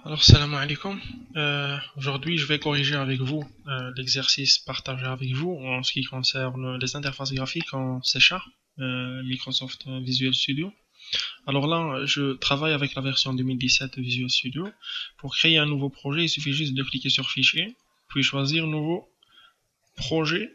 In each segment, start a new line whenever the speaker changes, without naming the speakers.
Alors, salam alaikum. Aujourd'hui, je vais corriger avec vous l'exercice partagé avec vous en ce qui concerne les interfaces graphiques en C#, Microsoft Visual Studio. Alors là, je travaille avec la version 2017 de Visual Studio. Pour créer un nouveau projet, il suffit juste de cliquer sur Fichier, puis choisir Nouveau Projet.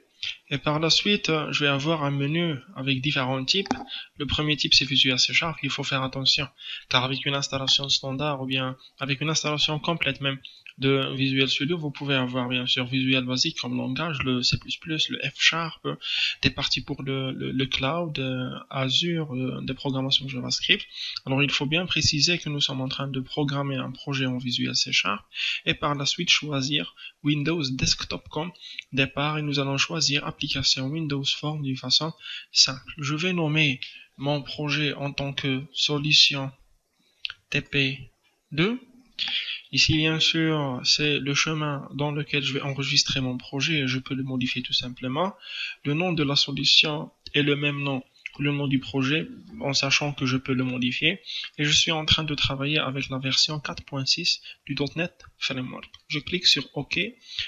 Et par la suite, je vais avoir un menu avec différents types. Le premier type, c'est Visual C#. Il faut faire attention, car avec une installation standard ou bien avec une installation complète même de Visual Studio, vous pouvez avoir bien sûr Visual basique comme langage, le C++, le F#, des parties pour le cloud, Azure, des programmations JavaScript. Alors il faut bien préciser que nous sommes en train de programmer un projet en Visual C# et par la suite choisir Windows Desktop comme départ et nous allons choisir application Windows Form d'une façon simple. Je vais nommer mon projet en tant que solution TP2. Ici, bien sûr, c'est le chemin dans lequel je vais enregistrer mon projet et je peux le modifier tout simplement. Le nom de la solution est le même nom que le nom du projet, en sachant que je peux le modifier. Et je suis en train de travailler avec la version 4.6 du .NET Framework. Je clique sur OK.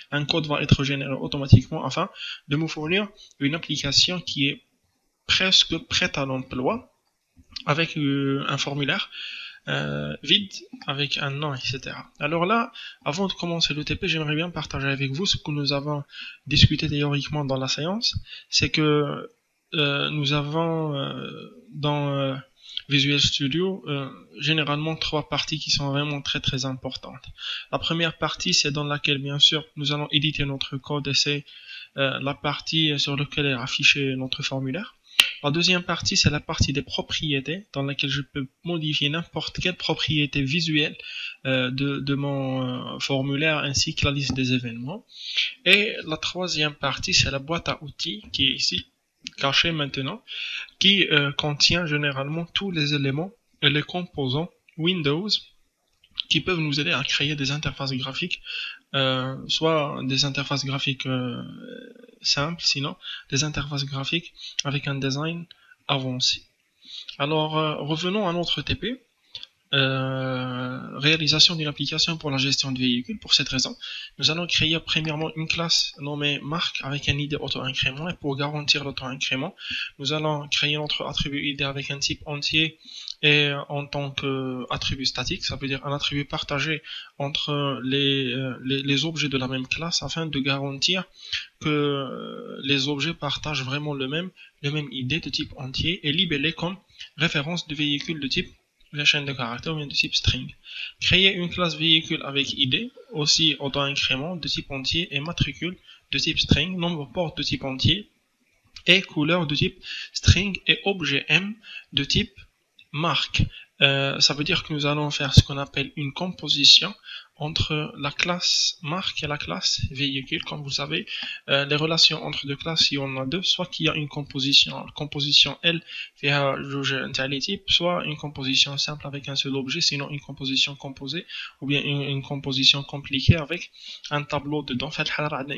Un code va être généré automatiquement afin de me fournir une application qui est presque prête à l'emploi avec un formulaire vide avec un nom, etc. Alors là, avant de commencer le TP, j'aimerais bien partager avec vous ce que nous avons discuté théoriquement dans la séance. C'est que nous avons dans Visual Studio généralement trois parties qui sont vraiment très importantes. La première partie, c'est dans laquelle bien sûr nous allons éditer notre code et c'est la partie sur laquelle est affiché notre formulaire. La deuxième partie, c'est la partie des propriétés, dans laquelle je peux modifier n'importe quelle propriété visuelle de mon formulaire, ainsi que la liste des événements. Et la troisième partie, c'est la boîte à outils, qui est ici, cachée maintenant, qui contient généralement tous les éléments et les composants Windows qui peuvent nous aider à créer des interfaces graphiques, soit des interfaces graphiques simples, sinon des interfaces graphiques avec un design avancé. Alors, revenons à notre TP. Réalisation d'une application pour la gestion de véhicules. Pour cette raison, nous allons créer premièrement une classe nommée marque avec un ID auto-incrément, et pour garantir l'auto-incrément, nous allons créer notre attribut ID avec un type entier et en tant qu'attribut statique, ça veut dire un attribut partagé entre les objets de la même classe afin de garantir que les objets partagent vraiment le même ID de type entier et libellé comme référence de véhicule de type la chaîne de caractères ou bien de type string. Créer une classe véhicule avec ID, aussi auto-incrément de type entier et matricule de type string, nombre porte de type entier et couleur de type string et objet M de type marque. Ça veut dire que nous allons faire ce qu'on appelle une composition entre la classe marque et la classe véhicule. Comme vous savez, les relations entre deux classes, il y en a deux, soit qu'il y a une composition L فيها جوج نتاع les types, soit une composition simple avec un seul objet, sinon une composition composée, ou bien une composition compliquée avec un tableau dedans. fait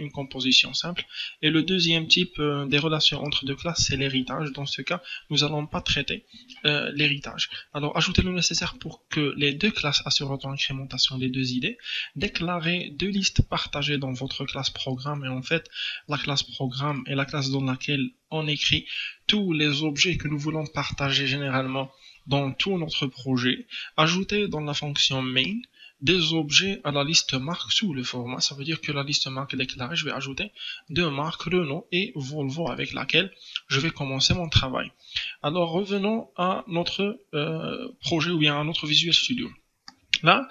une composition simple. Et le deuxième type des relations entre deux classes, c'est l'héritage. Dans ce cas, nous n'allons pas traiter l'héritage. Alors, ajoutez le nécessaire pour que les deux classes assurent l'auto-incrémentation des deux idées. Déclarez deux listes partagées dans votre classe programme. Et en fait, la classe programme est la classe dans laquelle on écrit tous les objets que nous voulons partager généralement dans tout notre projet. Ajoutez dans la fonction main des objets à la liste marque sous le format. Ça veut dire que la liste marque déclarée, je vais ajouter deux marques, Renault et Volvo, avec laquelle je vais commencer mon travail. Alors revenons à notre projet ou bien à notre Visual Studio. Là,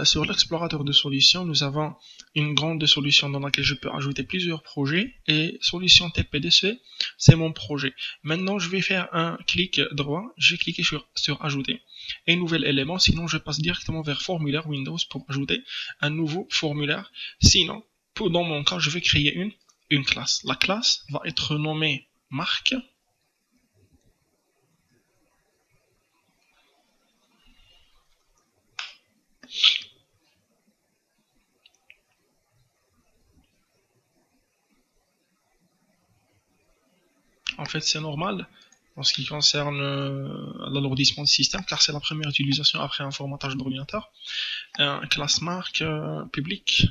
sur l'explorateur de solutions, nous avons une grande solution dans laquelle je peux ajouter plusieurs projets et solution TPDC, c'est mon projet. Maintenant, je vais faire un clic droit, je vais cliquer sur ajouter et nouvel élément, sinon je passe directement vers formulaire Windows pour ajouter un nouveau formulaire. Sinon, dans mon cas, je vais créer une classe. La classe va être nommée marque. En fait, c'est normal en ce qui concerne l'alourdissement du système, car c'est la première utilisation après un formatage d'ordinateur. Un classe marque public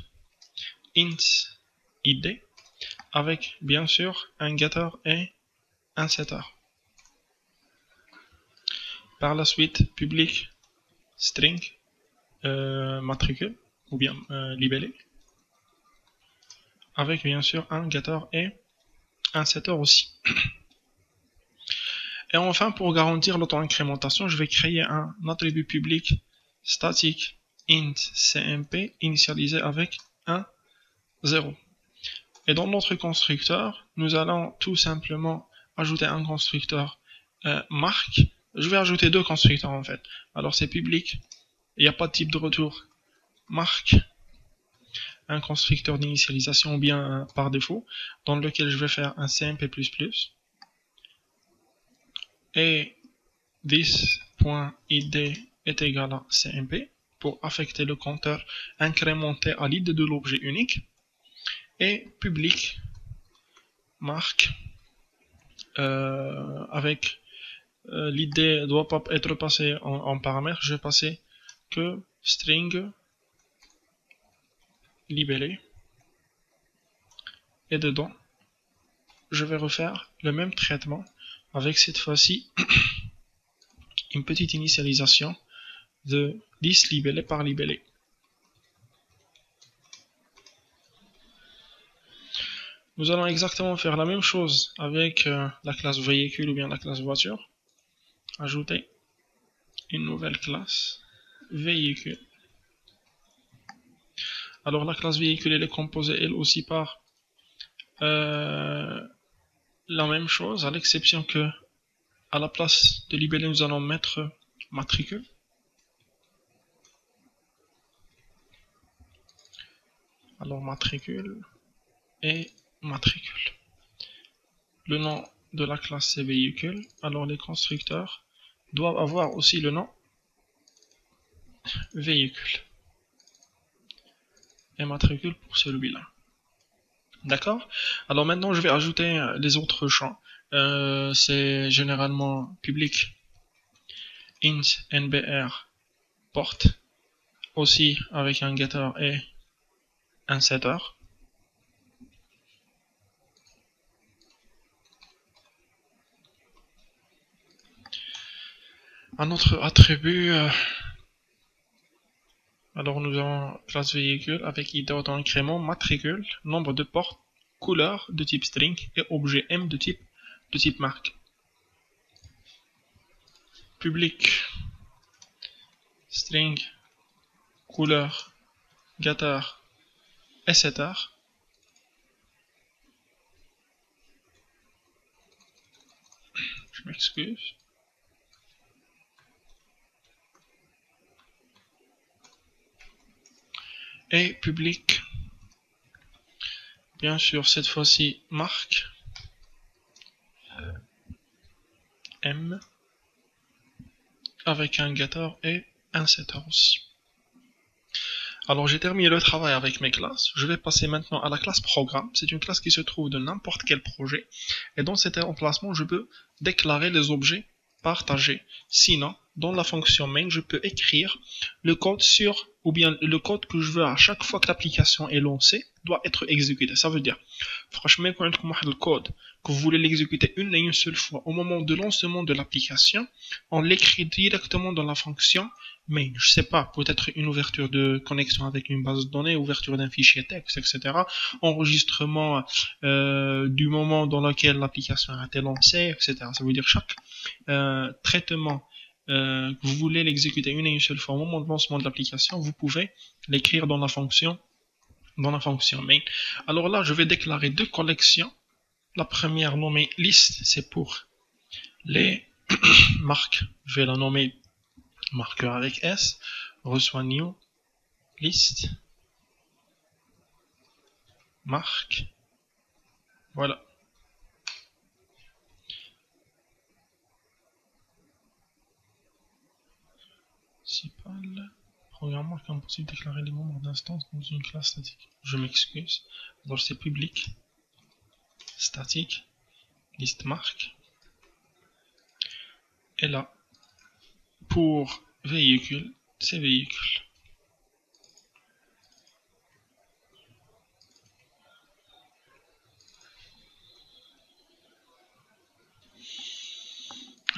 int id avec bien sûr un getter et un setter. Par la suite, public string matricule ou bien libellé avec bien sûr un getter et un setter aussi. Et enfin, pour garantir l'auto-incrémentation, je vais créer un attribut public statique int cmp initialisé avec un 0. Et dans notre constructeur, nous allons tout simplement ajouter un constructeur marque. Je vais ajouter deux constructeurs en fait. Alors c'est public, il n'y a pas de type de retour. Marque, un constructeur d'initialisation ou bien par défaut, dans lequel je vais faire un cmp++. Et this.id est égal à cmp pour affecter le compteur incrémenté à l'id de l'objet unique. Et public marque avec l'idée ne doit pas être passée en paramètre, je vais passer que string libellé et dedans je vais refaire le même traitement avec cette fois-ci une petite initialisation de liste libellé par libellé. Nous allons exactement faire la même chose avec la classe véhicule ou bien la classe voiture. Ajouter une nouvelle classe véhicule. Alors la classe véhicule elle est composée elle aussi par la même chose, à l'exception que à la place de libellé nous allons mettre matricule. Alors matricule et matricule. Le nom de la classe c'est véhicule, alors les constructeurs doivent avoir aussi le nom véhicule et matricule pour celui-là. D'accord? Alors maintenant je vais ajouter les autres champs. C'est généralement public int nbr porte aussi avec un getter et un setter. Un autre attribut, alors nous avons classe véhicule avec id auto-incrément, matricule, nombre de portes, couleur de type string et objet m de type marque. Public string couleur getter et setter. Je m'excuse. Et public, bien sûr cette fois-ci marque m avec un getter et un setter aussi. Alors j'ai terminé le travail avec mes classes, je vais passer maintenant à la classe programme. C'est une classe qui se trouve de n'importe quel projet et dans cet emplacement je peux déclarer les objets partagés. Sinon, dans la fonction main, je peux écrire le code ou bien le code que je veux à chaque fois que l'application est lancée doit être exécuté. Ça veut dire, franchement, quand le code que vous voulez l'exécuter une seule fois au moment de lancement de l'application, on l'écrit directement dans la fonction main. Je sais pas, peut-être une ouverture de connexion avec une base de données, ouverture d'un fichier texte, etc. Enregistrement du moment dans lequel l'application a été lancée, etc. Ça veut dire chaque traitement que vous voulez l'exécuter une seule fois au moment de lancement de l'application, vous pouvez l'écrire dans la fonction main. Alors là, je vais déclarer deux collections. La première nommée list, c'est pour les marques. Je vais la nommer marqueur avec S, reçoit new list marque. Voilà. Principal. Programme marque impossible de déclarer les membres d'instance dans une classe statique. Je m'excuse. Alors c'est public statique list marque Et là, pour véhicule, c'est véhicule.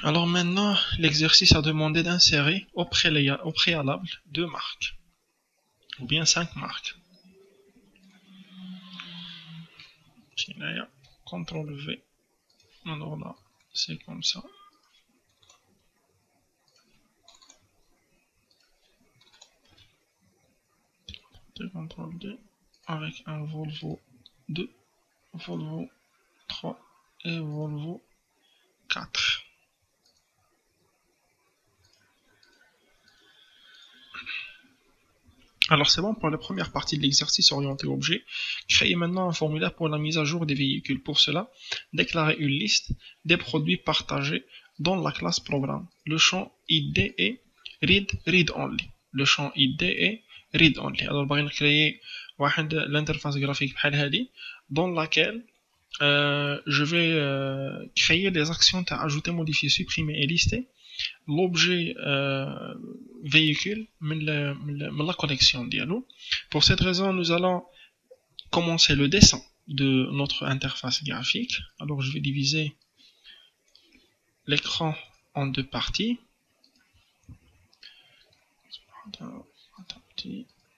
Alors maintenant, l'exercice a demandé d'insérer au préalable 2 marques, ou bien 5 marques. CTRL V. Alors là, c'est comme ça. CTRL D avec un Volvo 2, Volvo 3 et Volvo 4. Alors c'est bon pour la première partie de l'exercice orienté objet. Créez maintenant un formulaire pour la mise à jour des véhicules. Pour cela, déclarez une liste des produits partagés dans la classe programme. Le champ ID est read only. Le champ ID est read only. Alors on va créer l'interface graphique dans laquelle je vais créer des actions à ajouter, modifier, supprimer et lister l'objet véhicule de la collection dialogue. Pour cette raison, nous allons commencer le dessin de notre interface graphique. Alors, je vais diviser l'écran en 2 parties.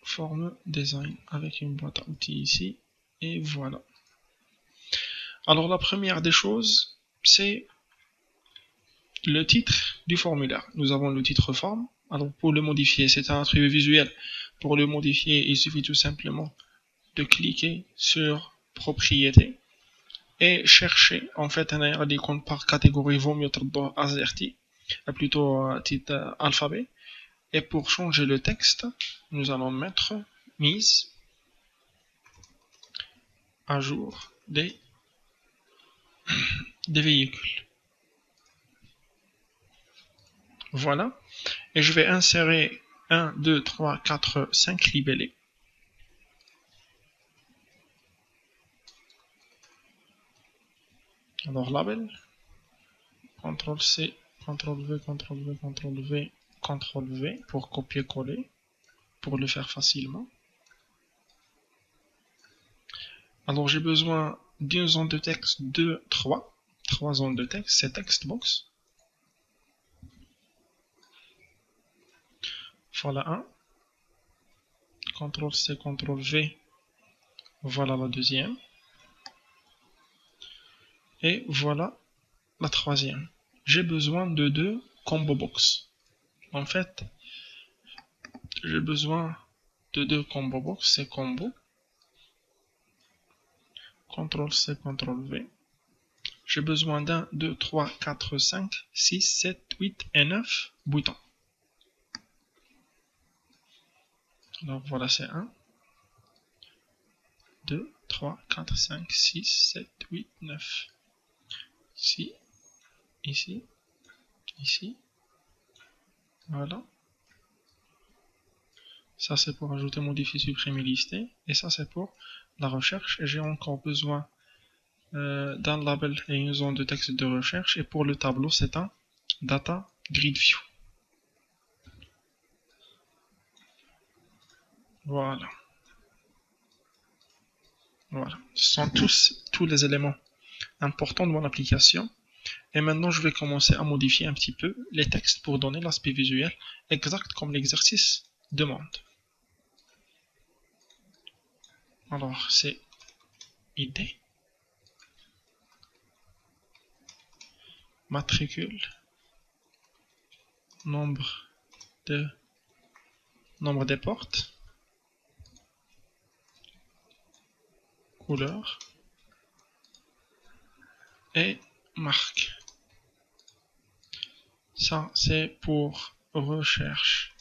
Forme design avec une boîte à outils ici. Et voilà. Alors, la première des choses, c'est le titre du formulaire. Nous avons le titre forme. Alors pour le modifier, c'est un attribut visuel. Pour le modifier, il suffit tout simplement de cliquer sur propriété et chercher en fait un icône par catégorie. Vaut mieux AZERTY, plutôt titre alphabet. Et pour changer le texte, nous allons mettre mise à jour des véhicules. Voilà. Et je vais insérer 1, 2, 3, 4, 5 libellés. Alors label, CTRL-C, CTRL-V, CTRL-V, CTRL-V, CTRL-V pour copier-coller, pour le faire facilement. Alors j'ai besoin d'une zone de texte, 3 zones de texte, c'est textbox. Voilà un. CTRL-C, CTRL-V. Voilà la deuxième. Et voilà la troisième. J'ai besoin de 2 combo box. En fait, j'ai besoin de 2 combo box, c'est combo. CTRL-C, CTRL-V. J'ai besoin d'un, 2, 3, 4, 5, 6, 7, 8 et 9 boutons. Alors voilà, c'est 1, 2, 3, 4, 5, 6, 7, 8, 9. Ici, ici, ici. Voilà. Ça c'est pour ajouter, modifier, supprimer, lister. Et ça c'est pour la recherche. Et j'ai encore besoin d'un label et une zone de texte de recherche. Et pour le tableau, c'est un data grid view. Voilà. Voilà. Ce sont tous les éléments importants de mon application. Et maintenant, je vais commencer à modifier un petit peu les textes pour donner l'aspect visuel exact comme l'exercice demande. Alors, c'est ID, matricule, nombre des portes, couleur et marque. Ça, c'est pour recherche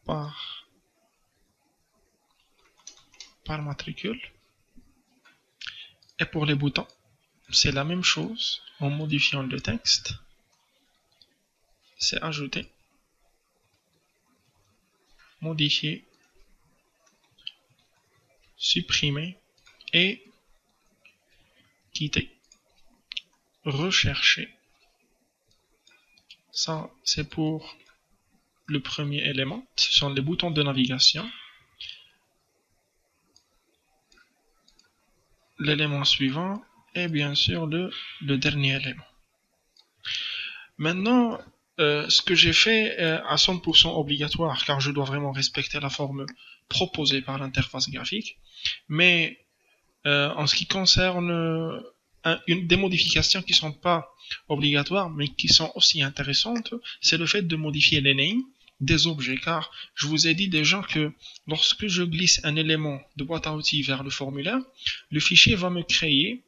par matricule. Et pour les boutons, c'est la même chose en modifiant le texte. C'est ajouter, modifier, supprimer et quitter, rechercher Ça, c'est pour le premier élément. Ce sont les boutons de navigation. L'élément suivant est bien sûr le dernier élément. Maintenant, ce que j'ai fait est à 100% obligatoire car je dois vraiment respecter la forme proposée par l'interface graphique. Mais en ce qui concerne des modifications qui ne sont pas obligatoires mais qui sont aussi intéressantes, c'est le fait de modifier les names des objets, car je vous ai dit déjà que lorsque je glisse un élément de boîte à outils vers le formulaire, le fichier va me créer,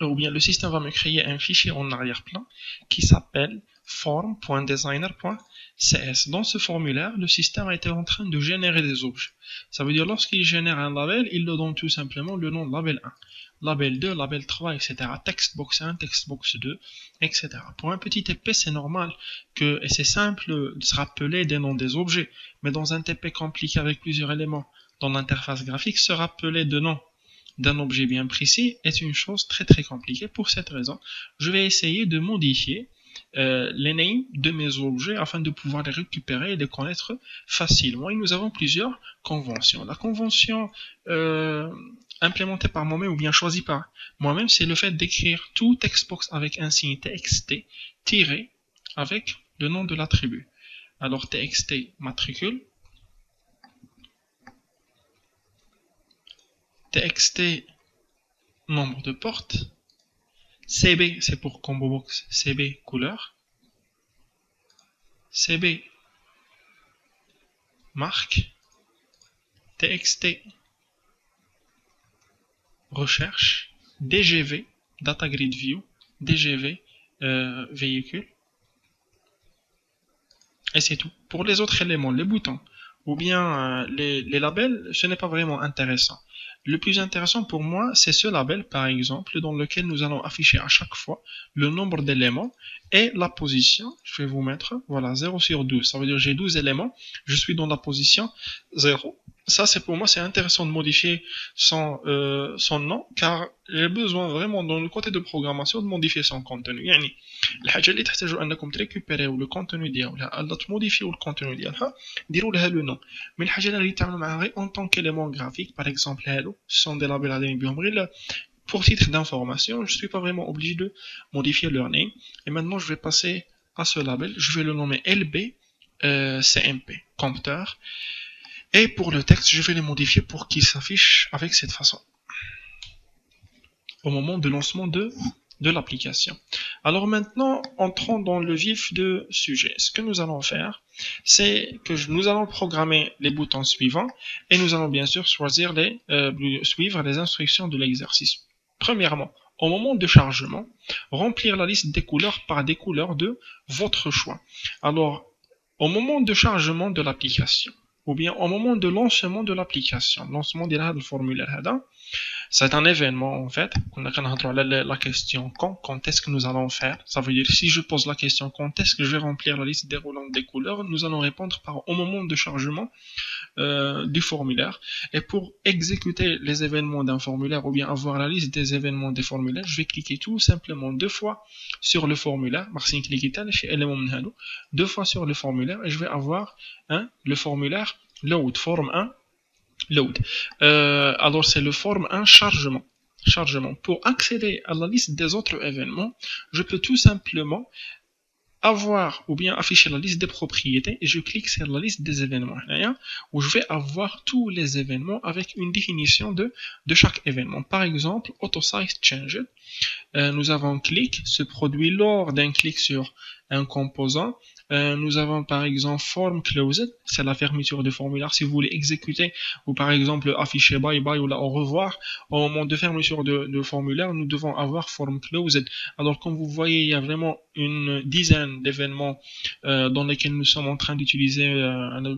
ou bien le système va me créer un fichier en arrière-plan qui s'appelle form.designer.cs. Dans ce formulaire, le système a été en train de générer des objets. Ça veut dire lorsqu'il génère un label, il le donne tout simplement le nom de label 1. Label 2, label 3, etc. Textbox 1, textbox 2, etc. Pour un petit TP, c'est normal que, et c'est simple de se rappeler des noms des objets, mais dans un TP compliqué avec plusieurs éléments, dans l'interface graphique, se rappeler de noms d'un objet bien précis est une chose très très compliquée. Pour cette raison, je vais essayer de modifier les names de mes objets afin de pouvoir les récupérer et les connaître facilement. Et nous avons plusieurs conventions. La convention implémentée par moi-même ou bien choisie par moi-même, c'est le fait d'écrire tout textbox avec un signe txt tiré avec le nom de l'attribut. Alors txt matricule, txt nombre de portes, CB c'est pour combo box, CB couleur, CB marque, TXT recherche, DGV data grid view, DGV véhicule, et c'est tout. Pour les autres éléments, les boutons ou bien les labels, ce n'est pas vraiment intéressant. Le plus intéressant pour moi, c'est ce label, par exemple, dans lequel nous allons afficher à chaque fois le nombre d'éléments et la position. Je vais vous mettre, voilà, 0 sur 12. Ça veut dire que j'ai 12 éléments, je suis dans la position 0. Ça, c'est pour moi, c'est intéressant de modifier son nom, car j'ai besoin vraiment, dans le côté de programmation, de modifier son contenu. يعني الحاجة اللي تحتاجوا أنكم تريكوبيريو لو كونتوني ديالها ألا تموديفيو الكونتوني ديالها ديروا لها لو نون. من الحاجة اللي تعملوا معها غير en tant qu'élément graphique, par exemple هادو sont des labels غادي بهم غير pour titre d'information. Je suis pas vraiment obligé de modifier leur name. Et maintenant, je vais passer à ce label. Je vais le nommer LB CMP, compteur. Et pour le texte, je vais les modifier pour qu'il s'affiche avec cette façon au moment de lancement de l'application. Alors maintenant, entrons dans le vif du sujet. Ce que nous allons faire, c'est que nous allons programmer les boutons suivants et nous allons bien sûr choisir suivre les instructions de l'exercice. Premièrement, au moment de chargement, remplir la liste des couleurs par des couleurs de votre choix. Alors, au moment de chargement de l'application, ou bien au moment de lancement de l'application, lancement du formulaire, c'est un événement en fait. On a la question quand est-ce que nous allons faire. Ça veut dire si je pose la question quand est-ce que je vais remplir la liste déroulante des couleurs, nous allons répondre par au moment de chargement du formulaire. Et pour exécuter les événements d'un formulaire ou bien avoir la liste des événements des formulaires, je vais cliquer tout simplement 2 fois sur le formulaire. Deux fois sur le formulaire et je vais avoir le formulaire load, forme 1 load. Alors c'est le forme 1 chargement. Pour accéder à la liste des autres événements, je peux tout simplement avoir ou bien afficher la liste des propriétés et je clique sur la liste des événements où je vais avoir tous les événements avec une définition de chaque événement. Par exemple, AutoSize Change. Nous avons clic se produit lors d'un clic sur un composant. Nous avons par exemple form closed, c'est la fermeture du formulaire. Si vous voulez exécuter ou par exemple afficher bye bye ou là au revoir, au moment de fermeture de formulaire, nous devons avoir form closed. Alors comme vous voyez, il y a vraiment une dizaine d'événements dans lesquels nous sommes en train d'utiliser.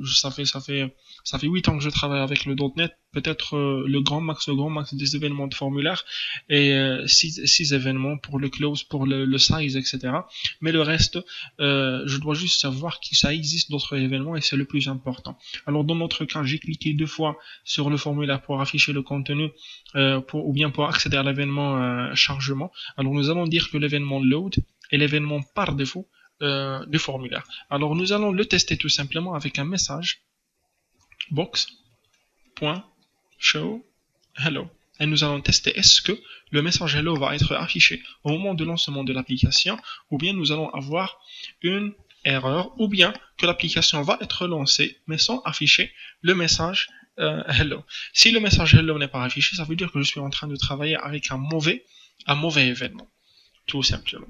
Ça fait 8 ans que je travaille avec le .NET. Peut-être le grand max des événements de formulaire et 6 événements pour le close, pour le size, etc. Mais le reste, je dois juste savoir que ça existe d'autres événements et c'est le plus important. Alors dans notre cas, j'ai cliqué 2 fois sur le formulaire pour afficher le contenu ou bien pour accéder à l'événement chargement. Alors nous allons dire que l'événement load est l'événement par défaut du formulaire. Alors nous allons le tester tout simplement avec un message box.show hello. Et nous allons tester est-ce que le message hello va être affiché au moment de lancement de l'application, ou bien nous allons avoir une erreur, ou bien que l'application va être lancée mais sans afficher le message hello. Si le message hello n'est pas affiché, ça veut dire que je suis en train de travailler avec un mauvais événement, tout simplement.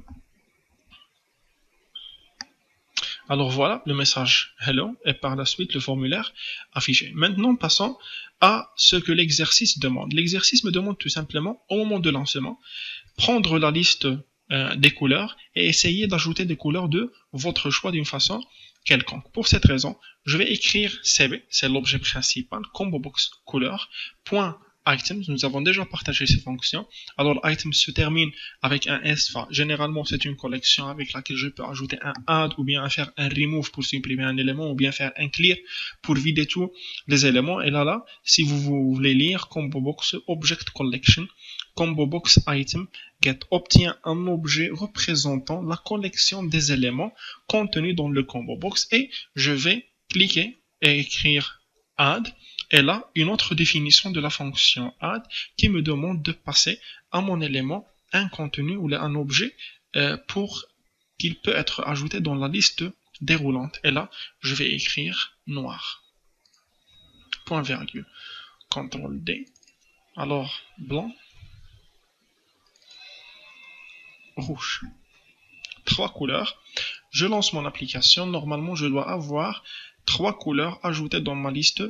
Alors voilà le message hello et par la suite le formulaire affiché. Maintenant passons à ce que l'exercice demande. L'exercice me demande tout simplement au moment de lancement prendre la liste des couleurs et essayer d'ajouter des couleurs de votre choix d'une façon quelconque. Pour cette raison, je vais écrire CB, c'est l'objet principal, combo box couleur, point items, nous avons déjà partagé ces fonctions. Alors items se termine avec un S, enfin, généralement c'est une collection avec laquelle je peux ajouter un add ou bien faire un remove pour supprimer un élément ou bien faire un clear pour vider tous les éléments. Et là, si vous voulez lire combo box object collection, combo box item get obtient un objet représentant la collection des éléments contenus dans le combo box et je vais cliquer et écrire add. Et là, une autre définition de la fonction add qui me demande de passer à mon élément un contenu ou un objet pour qu'il peut être ajouté dans la liste déroulante. Et là, je vais écrire noir. Point virgule. CTRL D. Alors, blanc. Rouge. 3 couleurs. Je lance mon application. Normalement, je dois avoir 3 couleurs ajoutées dans ma liste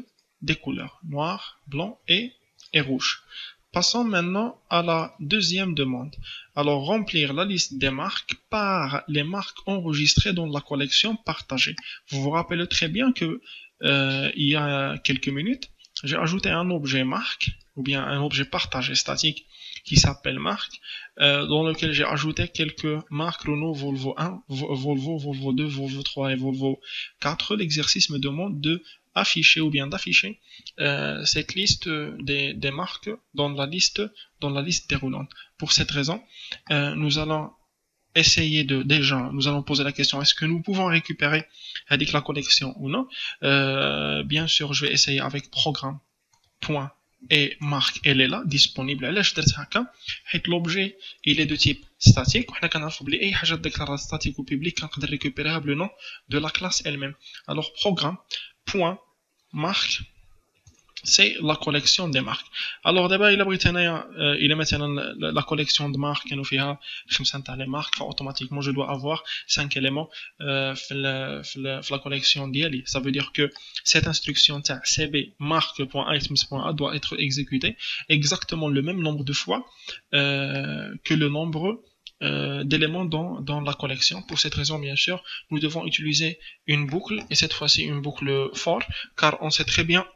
des couleurs. Noir, blanc et rouge. Passons maintenant à la deuxième demande. Alors, remplir la liste des marques par les marques enregistrées dans la collection partagée. Vous vous rappelez très bien que il y a quelques minutes, j'ai ajouté un objet marque ou bien un objet partagé statique qui s'appelle marque, dans lequel j'ai ajouté quelques marques Renault, Volvo 1, Volvo, Volvo 2, Volvo 3 et Volvo 4. L'exercice me demande de afficher ou bien d'afficher cette liste des marques dans la liste déroulante. Pour cette raison, nous allons essayer nous allons poser la question, est-ce que nous pouvons récupérer avec la collection ou non? Bien sûr, je vais essayer avec programme. Point. Et marque, elle est là, disponible. L'objet, il est de type statique. Statique ou public, on peut récupérer le nom de la classe elle-même. Alors, programme, point, marque, c'est la collection des marques. Alors d'abord il est maintenant la collection de marques nous fait 5 les marques, automatiquement je dois avoir 5 éléments la collection d'IELI. Ça veut dire que cette instruction cb marque.items.a doit être exécutée exactement le même nombre de fois que le nombre d'éléments dans la collection. Pour cette raison, bien sûr, nous devons utiliser une boucle, et cette fois-ci une boucle for, car on sait très bien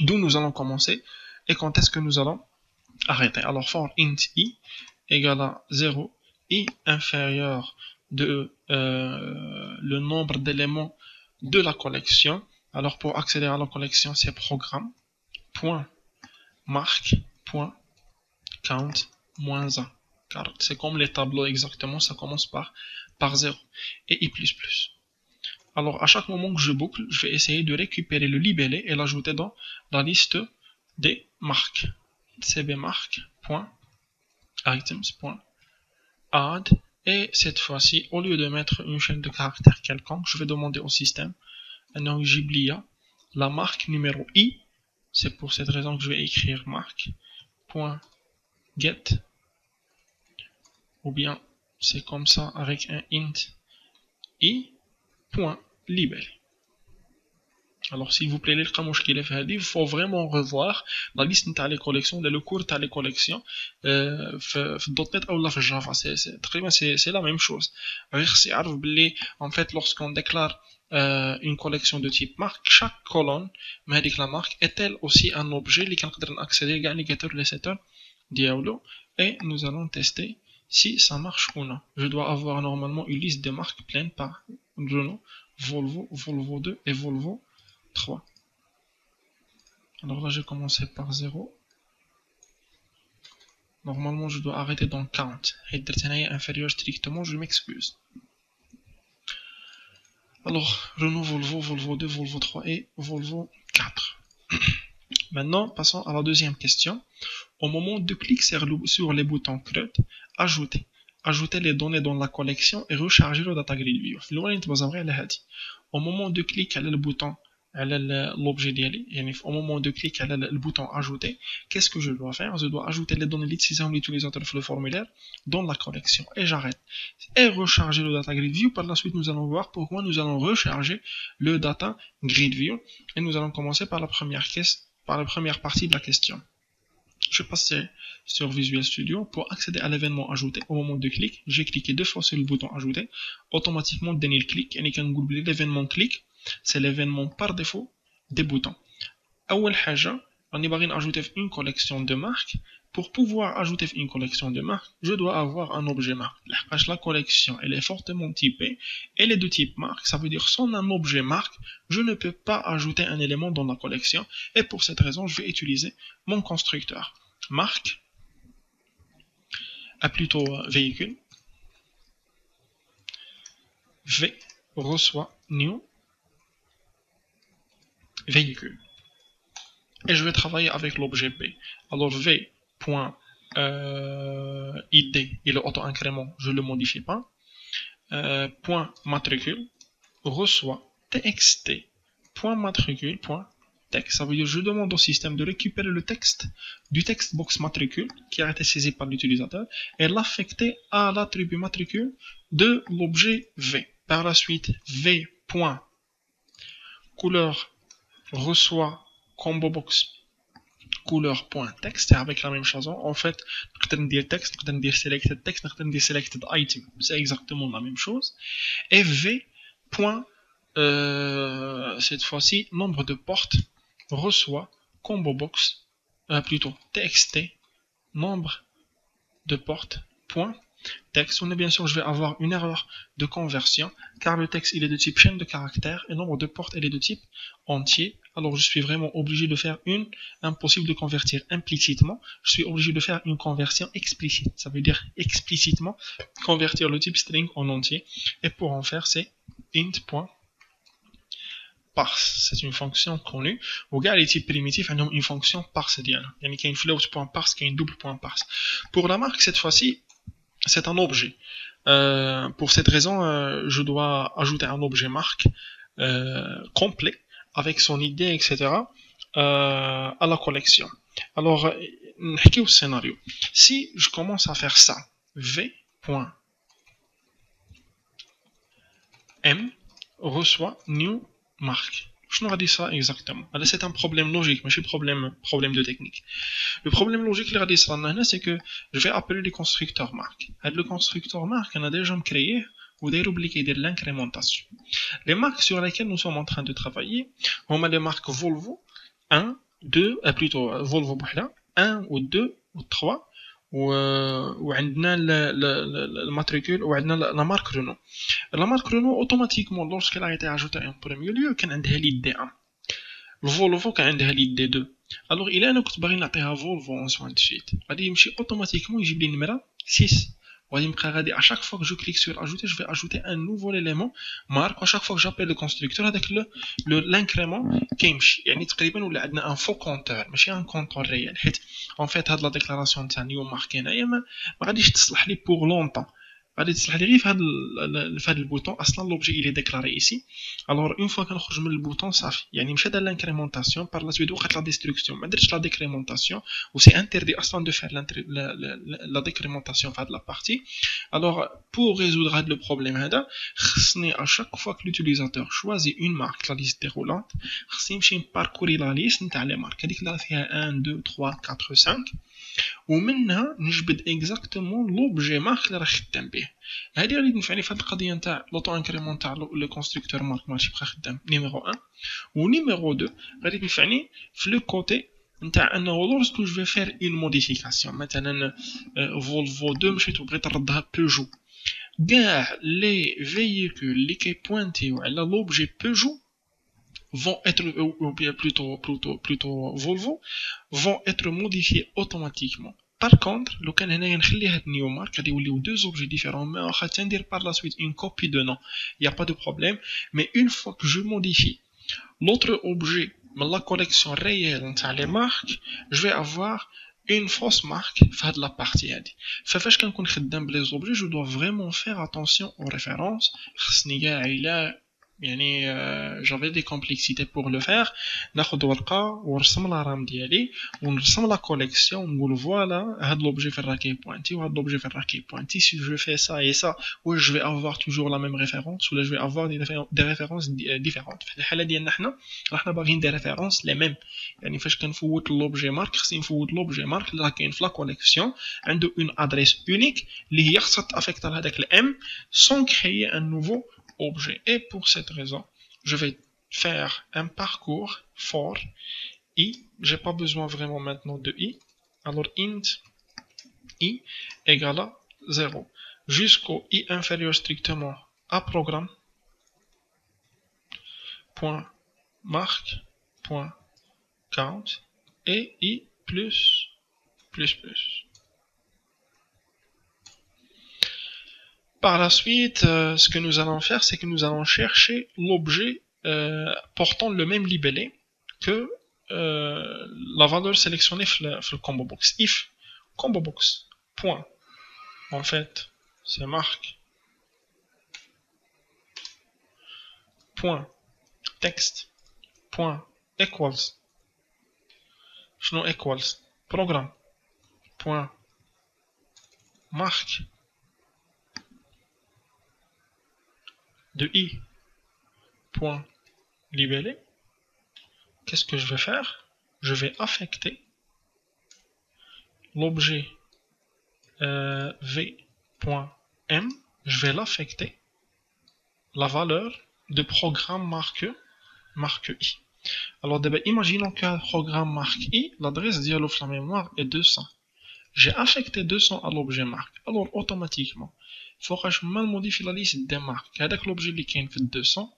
d'où nous allons commencer et quand est-ce que nous allons arrêter. Alors for int i égale à 0, i inférieur de le nombre d'éléments de la collection. Alors pour accéder à la collection, c'est programme point marque point count moins 1. Car c'est comme les tableaux exactement, ça commence par 0 et i++. Alors, à chaque moment que je boucle, je vais essayer de récupérer le libellé et l'ajouter dans la liste des marques. cbmarque.items.add. Et cette fois-ci, au lieu de mettre une chaîne de caractères quelconque, je vais demander au système un Ghiblia, la marque numéro i. C'est pour cette raison que je vais écrire marque.get. Ou bien, c'est comme ça avec un int i. Libellé. Alors s'il vous plaît, il faut vraiment revoir la liste de les collections, le cours de les collections .NET ou Java, c'est la même chose. En fait, lorsqu'on déclare une collection de type marque, chaque colonne, la marque est elle aussi un objet qui peut accéder à les setters Diablo, et nous allons tester si ça marche ou non. Je dois avoir normalement une liste de marques pleine par Renault, Volvo, Volvo 2 et Volvo 3. Alors là, j'ai commencé par 0. Normalement, je dois arrêter dans count. Et inférieur strictement, je m'excuse. Alors, Renault, Volvo, Volvo 2, Volvo 3 et Volvo 4. Maintenant, passons à la deuxième question. Au moment de clic sur les boutons CRUD, ajouter les données dans la collection et recharger le data grid view. Au moment de clic sur le bouton l'objet d'y au moment de clic sur le bouton ajouter, qu'est-ce que je dois faire? Je dois ajouter les données de l'utilisateur sur le formulaire dans la collection et j'arrête. Et recharger le data grid view. Par la suite, nous allons voir pourquoi nous allons recharger le data grid view et nous allons commencer par la première partie de la question. Je passe sur Visual Studio pour accéder à l'événement ajouté. Au moment de clic, j'ai cliqué 2 fois sur le bouton ajouter. Automatiquement, dernier clic, et l'événement clic, c'est l'événement par défaut des boutons. أول حاجة, on va ajouter une collection de marques. Pour pouvoir ajouter une collection de marques, je dois avoir un objet marque. La collection, elle est fortement typée. Elle est de type marque. Ça veut dire sans un objet marque, je ne peux pas ajouter un élément dans la collection. Et pour cette raison, je vais utiliser mon constructeur. Marque, plutôt véhicule. V reçoit new véhicule. Et je vais travailler avec l'objet B. Alors V.id, et le auto-incrément, je ne le modifie pas. Point matricule reçoit txt. Point matricule. Point texte. Ça veut dire que je demande au système de récupérer le texte du textbox matricule qui a été saisi par l'utilisateur et l'affecter à l'attribut matricule de l'objet V. Par la suite, V. Couleur reçoit combo box couleur.text avec la même chose. En fait, on peut dire texte, on peut dire selected text, on peut dire selected item. C'est exactement la même chose. Et V. Cette fois-ci, nombre de portes reçoit combo box, plutôt txt, nombre de portes, point texte. On est bien sûr, je vais avoir une erreur de conversion car le texte il est de type chaîne de caractères et nombre de portes il est de type entier. Alors je suis vraiment obligé de faire impossible de convertir implicitement. Je suis obligé de faire une conversion explicite. Ça veut dire explicitement convertir le type string en entier. Et pour en faire, c'est int.parse. C'est une fonction connue. Au gars, les types primitifs ont une fonction parse. Il y a une float.parse qui est une double.parse. Pour la marque, cette fois-ci, c'est un objet. Pour cette raison, je dois ajouter un objet marque complet avec son ID, etc. À la collection. Alors, au scénario. Si je commence à faire ça, v.m reçoit new marque. Je ne dis ça exactement. C'est un problème logique, mais c'est un problème de technique. Le problème logique, c'est que je vais appeler les constructeurs marques. Le constructeur marque, on a déjà créé ou déjà oublié de l'incrémentation. Les marques sur lesquelles nous sommes en train de travailler, on a les marques Volvo 1, 2, plutôt Volvo 1 ou 2 ou 3, ou عندنا le matricule ou عندنا la marque Renault. La marque Renault automatiquement lorsqu'elle a été ajoutée en premier lieu كان عندها l'id 1. Le Volvo كان عندها l'id 2. Alors il a un كنت باغي نعطيها Volvo en soin de suite. غادي يمشي automatiquement يجيب لي النمرة 6. À chaque fois que je clique sur ajouter, je vais ajouter un nouveau élément marque. À chaque fois que j'appelle le constructeur avec l'incrément كيمشي. يعني تقريبا ولا عندنا un faux compteur ماشي un compteur réel. En fait هاد la déclaration تاع نيو مارك هنايا ما غاديش تصلح لي pour longtemps. غادي تصلح لي غير في هذا البوطون. اصلا لوبجي il est déclaré ici. Alors une fois كنخرج من البوطون صافي يعني مشى دار l'incrémentation par la suite وقعت la destruction ما درتش la décrémentation و c'est interdit اصلا de faire la décrémentation في هذه la partie. Alors pour résoudre le problème هذا خصني à chaque fois que l'utilisateur choisit une marque la liste déroulante خصني نمشي نباركوري la liste نتاع les marques هذيك اللي فيها 1 2 3 4 5 ومنها نجبد اكزاكتومون لوبجي مارك اللي راه خدام به. هذه غادي تنفعني في هذه القضيه نتاع لوطو انكريمون تاع لو كونستركتور مارك ماشي بقى خدام نيميرو 1 ونيميرو 2 غادي تنفعني في لو كوتي نتاع انه لورسكو جو فير اون موديفيكاسيون مثلا فولفو 2 مشيت وبغيت نردها بيجو كاع لي فييكول اللي كيبوينتيو على لوبجي بيجو vont être, ou bien plutôt Volvo, vont être modifiés automatiquement Par contre, لو كان هنايا نخلي هاد نيو مارك غادي يوليو deux objets différents, mais واخا تندير par la suite une copie de nom, y a pas de problème. Mais une fois que je modifie l'autre objet dans la collection réelle نتاع les marques, je vais avoir une fausse marque في هاد la partie هادي. فاش كنكون خدام بلي objets, je dois vraiment faire attention aux références. خصني كاع إلا يعني j'avais des complexités pour le faire. ناخد ورقة ونرسم لا رام ديالي ونرسم لا كوليكسيون ونقول فوالا هاد لوبجي فين راه كيبوانتي وهاد لوبجي فين راه كيبوانتي. Si je fais ça et ça, ouais, je vais avoir toujours la même référence ou là je vais avoir des références différentes. في الحالة ديالنا حنا باغيين des références les mêmes. يعني فاش كنفوت لوبجي مارك خصني نفوت لوبجي مارك اللي راه كاين في لا كوليكسيون عنده une adresse unique اللي هي خصها تافيكت لهداك الام sans créer un nouveau objet. Et pour cette raison, je vais faire un parcours for i. J'ai pas besoin vraiment maintenant de i. Alors int i égale à 0 jusqu'au i inférieur strictement à programme point marque point count et i plus. Par la suite, ce que nous allons faire, c'est que nous allons chercher l'objet portant le même libellé que la valeur sélectionnée dans le combo box. If combo box point, en fait, c'est marque point text point equals, equals programme point marque de i point libellé. Qu'est-ce que je vais faire? Je vais affecter l'objet v.m. Je vais l'affecter la valeur de programme marque i. Alors imaginons qu'un programme marque i, l'adresse dialogue la mémoire est 200. J'ai affecté 200 à l'objet marque. Alors automatiquement, il faut que je modifie la liste des marques. Avec l'objet qui est fait 200,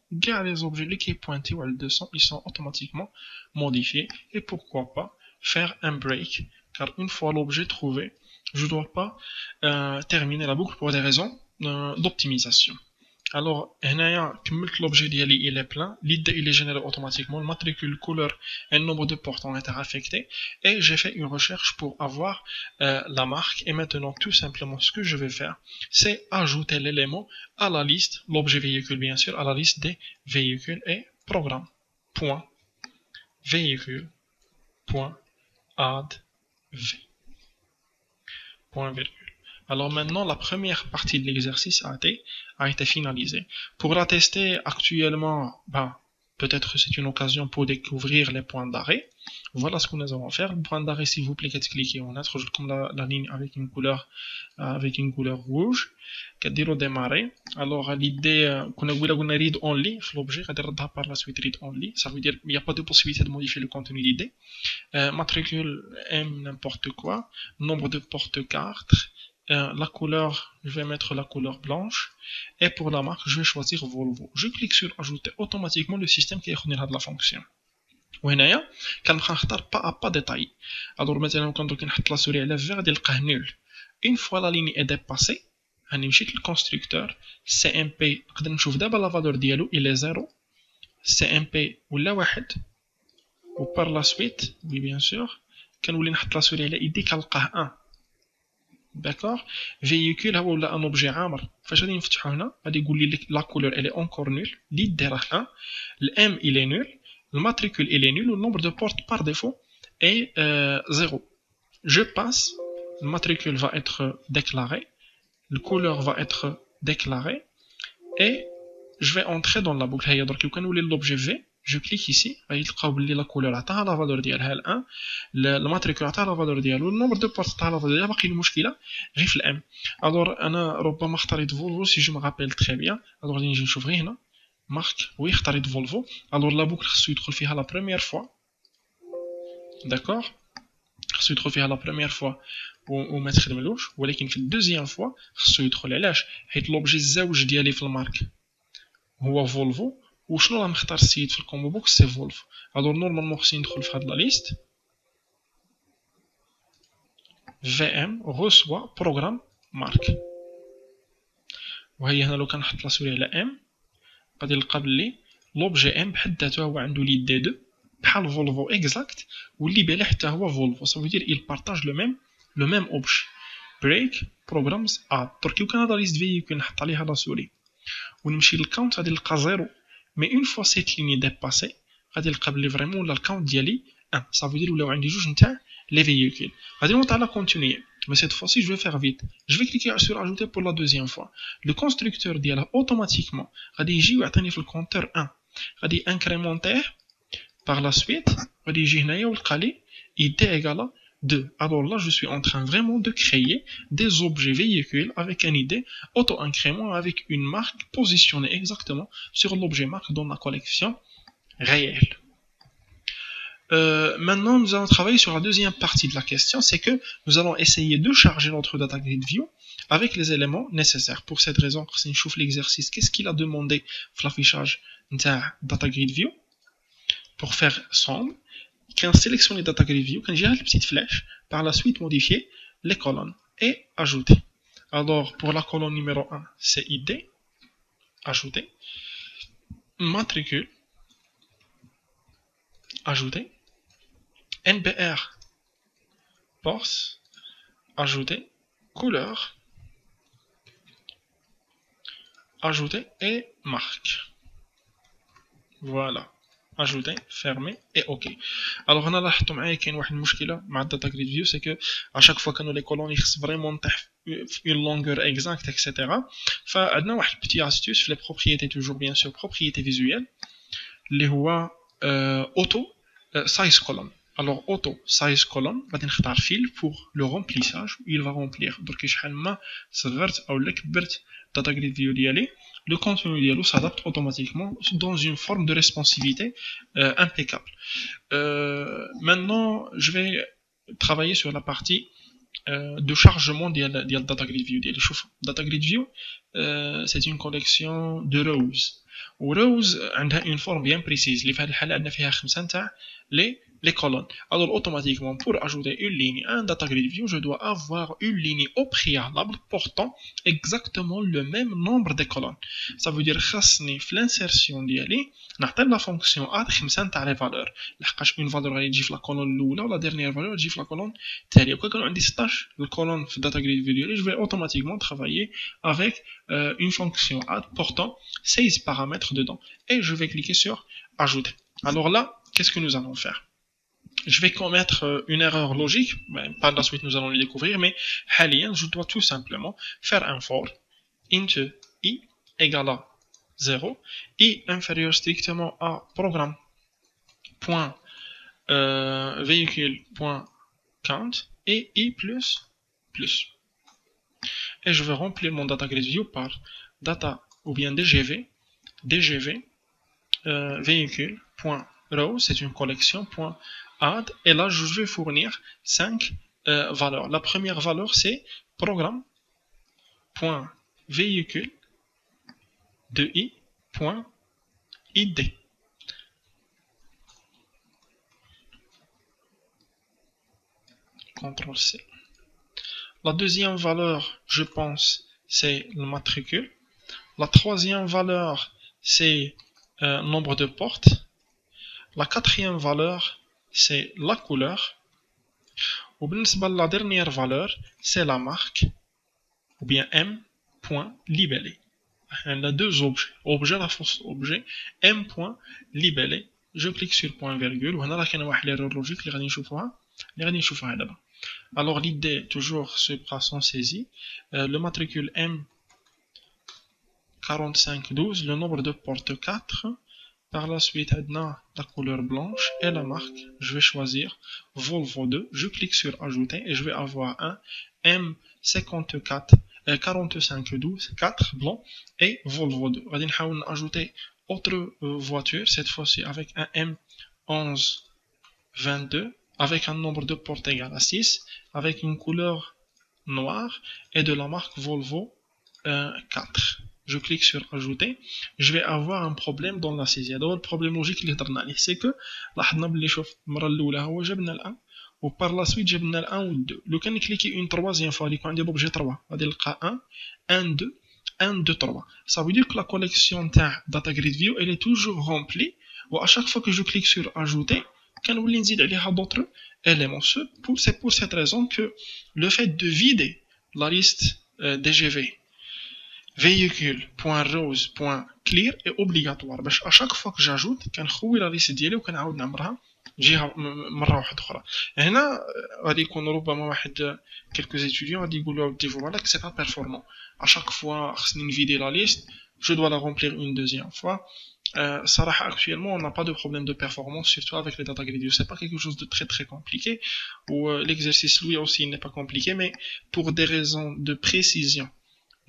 les objets qui sont pointés à 200, ils sont automatiquement modifiés. Et pourquoi pas faire un break, car une fois l'objet trouvé, je ne dois pas terminer la boucle pour des raisons d'optimisation. Alors, l'objet il est plein, l'idée il est généré automatiquement, le matricule, couleur et le nombre de portes ont été affectés et j'ai fait une recherche pour avoir la marque. Et maintenant, tout simplement, ce que je vais faire, c'est ajouter l'élément à la liste, l'objet véhicule bien sûr, à la liste des véhicules et programme. Point véhicule point add v. Point virgule. Alors maintenant, la première partie de l'exercice a été finalisée. Pour la tester actuellement, peut-être c'est une occasion pour découvrir les points d'arrêt. Voilà ce que nous allons faire. Le point d'arrêt, s'il vous plaît, cliquez en être comme la ligne avec une couleur rouge. Qu'est-ce démarrer. Alors l'idée qu'on a read only, l'objet, par la suite read only. Ça veut dire qu'il n'y a pas de possibilité de modifier le contenu d'idée. Matricule M n'importe quoi. Nombre de portes 4. La couleur, je vais mettre la couleur blanche. Et pour la marque, je vais choisir Volvo. Je clique sur ajouter automatiquement le système qui est de la fonction. وهنايا كنختار pas détaillé. Alors مثلا كندير كنحط لا سوري على vert ديلقاه nul. Une fois la ligne est dépassée, غنمشي للconstructeur CMP. نقدر نشوف دابا la valeur ديالو il est 0. CMP ولا 1. و par la suite, oui bien sûr, كنولي نحط لا سوري على ID كنلقاه 1. D'accord. Véhicule هو ولا un objet عامر. فاش غادي نفتحو هنا غادي يقول لي la couleur elle est encore nulle. l'id راه 1. le M il est nul. Le matricule il est nul. Le nombre de portes par défaut est 0. Je passe. Le matricule va être déclaré. Le couleur va être déclaré. Et je vais entrer dans la boucle. Donc quand vous voulez l'objet V, je clique ici. La couleur a la valeur de 1. Le matricule a la valeur de 1. Le nombre de portes a la valeur de 1. باقي المشكلة غير في الام. Alors أنا ربما اختاريت Volvo si je me rappelle très bien. Alors نجي نشوف غير هنا. Marque, oui, اختاريت Volvo. Alors la boucle خصو يدخل فيها la première fois. D'accord. خصو يدخل فيها la première fois وما تخدملوش. ولكن في الدوزيام فوا خصو يدخل. علاش؟ حيت لوبجي الزوج ديالي في المارك هو فولفو. وشنو راه مختار السيد في الكومبو بوكس سي فولفو. الوغ نورمالمون خصني ندخل في هاد لا ليست VM reçoit programme marque. وهي هنا لو كنحط لا سوري على ام غادي نلقى بلي لوبجي ام بحد ذاته هو عنده ليد دي 2 بحال فولفو اكزاكت واللي بالي حتى هو فولفو سا فو دير il partage le même objet break programs اد درك كان هذا ليست فييكول نحط عليها لا سوري ونمشي للكاونت غادي نلقى 0 مي اون فوا سيت ليني ديباسي غادي نلقى بلي فريمون ولا الكاونت ديالي 1 سا فو دير ولاو عندي جوج نتاع لي فييكول غادي نوط على كونتينيي. Mais cette fois-ci, je vais faire vite. Je vais cliquer sur ajouter pour la deuxième fois. Le constructeur dit automatiquement, il va le compteur 1. Il va incrémenter par la suite. Il va id égale à 2. Alors là, je suis en train vraiment de créer des objets véhicules avec un ID auto-incrément avec une marque positionnée exactement sur l'objet marque dans la collection réelle. Maintenant, nous allons travailler sur la deuxième partie de la question, c'est que nous allons essayer de charger notre data grid view avec les éléments nécessaires. Pour cette raison, si on chauffe l'exercice, qu'est-ce qu'il a demandé l'affichage de data grid view pour faire somme? Quand on sélectionne data grid view, quand j'ai la petite flèche, par la suite modifier les colonnes et ajouter. Alors, pour la colonne numéro 1, c'est ID, ajouter, matricule, ajouter, NBR, force, ajouter, couleur, ajouter et marque. Voilà. Ajouter, fermer et OK. Alors, on a là, qu'il y a une مشكلة مع data grid view, c'est que à chaque fois que nous les colonnes, ils sont vraiment une longueur exacte, etc. فعندنا واحد petit astuce في les propriétés, toujours bien sûr, propriétés visuelles, اللي هو auto size column. Alors auto size column غادي نختار fil pour le remplissage, il va remplir. درك شحال ما صغرت او كبرت data grid view ديالي, le contenu dialogue s'adapte automatiquement dans une forme de responsivité impeccable. Maintenant, je vais travailler sur la partie de chargement de la data grid view. Data grid view, c'est une collection de rows. Rows a une forme bien précise. Les colonnes. Alors automatiquement, pour ajouter une ligne à un data grid view, je dois avoir une ligne au préalable portant exactement le même nombre de colonnes. Ça veut dire que l'insertion ديالي نعطي la fonction add 5 تاع les valeurs. لحقاش une valeur غادي تجي في la colonne الاولى ولا dernière valeur تجي في la colonne التاليه. وكان كانوا عندي 16 الكولون في data grid view ديالي, je vais automatiquement travailler avec une fonction add portant 16 paramètres dedans et je vais cliquer sur ajouter. Alors là, qu'est-ce que nous allons faire? Je vais commettre une erreur logique, par la suite nous allons le découvrir, mais je dois tout simplement faire un for int i égale à 0, i inférieur strictement à programme point véhicule point count et i plus. Et je vais remplir mon data grid view par data ou bien dgv véhicule point row, c'est une collection point add, et là je vais fournir 5 valeurs. La première valeur c'est programme.véhicule de i.id. CTRL C. La deuxième valeur, je pense, c'est le matricule. La troisième valeur, c'est nombre de portes. La quatrième valeur, c'est la couleur. Ou bien la dernière valeur, c'est la marque, ou bien m.libellé. On a deux objets, objet la fausse objet, m.libellé. Je clique sur point virgule, ou on a là qu'il y a l'erreur logique, les radis chauffants là-bas. Alors l'idée toujours se passe en saisie. Le matricule M4512, le nombre de portes 4. Par la suite, on a la couleur blanche et la marque. Je vais choisir Volvo 2. Je clique sur ajouter et je vais avoir un M54 4512 4 blanc et Volvo 2. On va ajouter autre voiture, cette fois-ci avec un M1122 avec un nombre de portes égal à 6 avec une couleur noire et de la marque Volvo 4. Je clique sur ajouter, je vais avoir un problème dans la saisie. Alors le problème logique اللي هضرنا عليه c'est que لاحظنا باللي شوف المره الاولى هو جابنا الان ou par la suite جبنا 1 ou 2. لو كان نكليكي une troisième fois اللي يكون عندي l'objet 3 غادي نلقى 1 1 2 1 2 3. Ça veut dire que la collection تاع data grid view elle est toujours remplie, ou à chaque fois que je clique sur ajouter كنولي نزيد عليها d'autres éléments. C'est pour cette raison que le fait de vider la liste DGV véhicule.rows.clear est obligatoire باش à chaque fois que j'ajoute كنخوي la liste ديالي وكنعاود نعمرها جهه مره واحده اخرى. هنا غادي يكون ربما واحد quelques étudiants غادي يقولوا voilà que c'est pas performant. À chaque fois خصني نفيدي la liste, je dois la remplir une deuxième fois. صراحة actuellement on n'a pas de problème de performance, surtout avec les data grid view. C'est pas quelque chose de très compliqué, ou l'exercice lui aussi n'est pas compliqué, mais pour des raisons de précision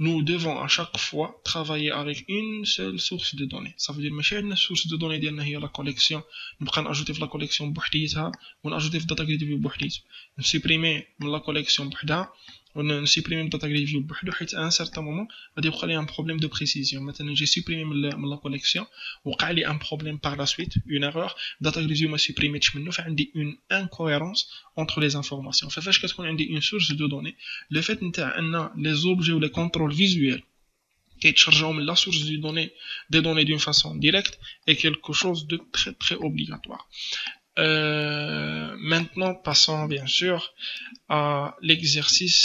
nous devons à chaque fois travailler avec une seule source de données. Ça veut dire ماشي عندنا source de données ديالنا هي la collection نبقى ناجوتي في la collection بوحديتها وناجوتي في data grid view بوحديته، نسيبريمي من la collection بوحدها ونسيبريمي من data grid view بوحدو، حيت ان certain moment غادي يبقى لي ان problème de précision. مثلا جي سيبريمي من la collection وقع لي ان problème par la suite, une erreur data grid view ما سيبريميتش منه، فعندي une incohérence entre les informations. فاش كتكون عندي une source de données le fait نتاع ان les objets ou les contrôles visuels كيتشرجوا من la source des données d'une façon directe est quelque chose de très obligatoire. Maintenant, passons bien sûr à l'exercice